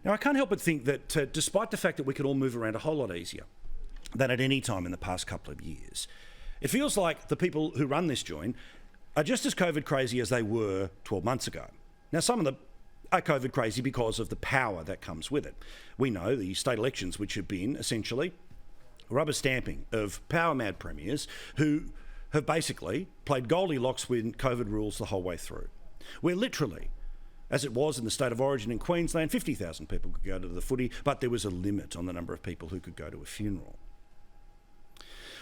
Now, I can't help but think that despite the fact that we could all move around a whole lot easier than at any time in the past couple of years, it feels like the people who run this joint are just as COVID crazy as they were 12 months ago. Now, some of them are COVID crazy because of the power that comes with it. We know the state elections, which have been essentially rubber stamping of power-mad premiers who have basically played Goldilocks with COVID rules the whole way through. Where literally, as it was in the state of origin in Queensland, 50,000 people could go to the footy, but there was a limit on the number of people who could go to a funeral.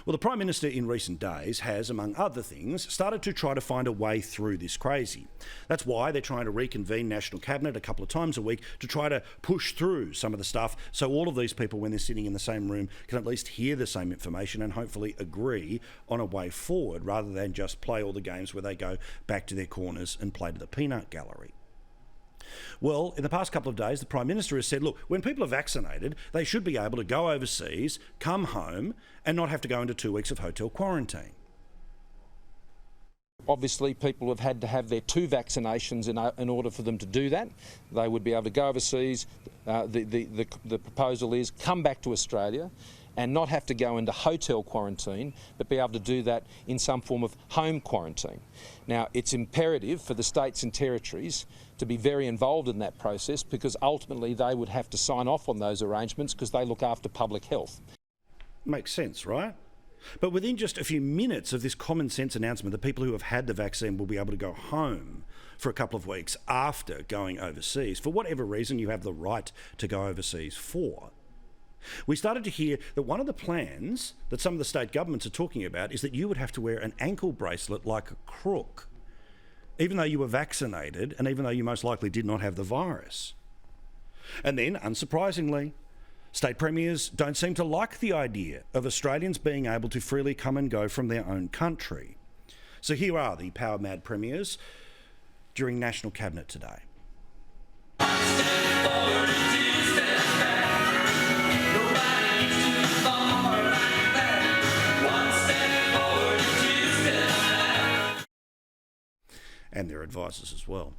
Well, the Prime Minister in recent days has, among other things, started to try to find a way through this crazy. That's why they're trying to reconvene National Cabinet a couple of times a week to try to push through some of the stuff so all of these people, when they're sitting in the same room, can at least hear the same information and hopefully agree on a way forward rather than just play all the games where they go back to their corners and play to the peanut gallery. Well, in the past couple of days, the Prime Minister has said, look, when people are vaccinated, they should be able to go overseas, come home, and not have to go into 2 weeks of hotel quarantine. Obviously, people have had to have their 2 vaccinations in order for them to do that. They would be able to go overseas. The proposal is come back to Australia and not have to go into hotel quarantine, but be able to do that in some form of home quarantine. Now, it's imperative for the states and territories to be very involved in that process because ultimately they would have to sign off on those arrangements because they look after public health. Makes sense, right? But within just a few minutes of this common sense announcement, the people who have had the vaccine will be able to go home for a couple of weeks after going overseas, for whatever reason you have the right to go overseas for. We started to hear that one of the plans that some of the state governments are talking about is that you would have to wear an ankle bracelet like a crook, even though you were vaccinated and even though you most likely did not have the virus. And then, unsurprisingly, state premiers don't seem to like the idea of Australians being able to freely come and go from their own country. So here are the power-mad premiers during National Cabinet today. And their advisors as well.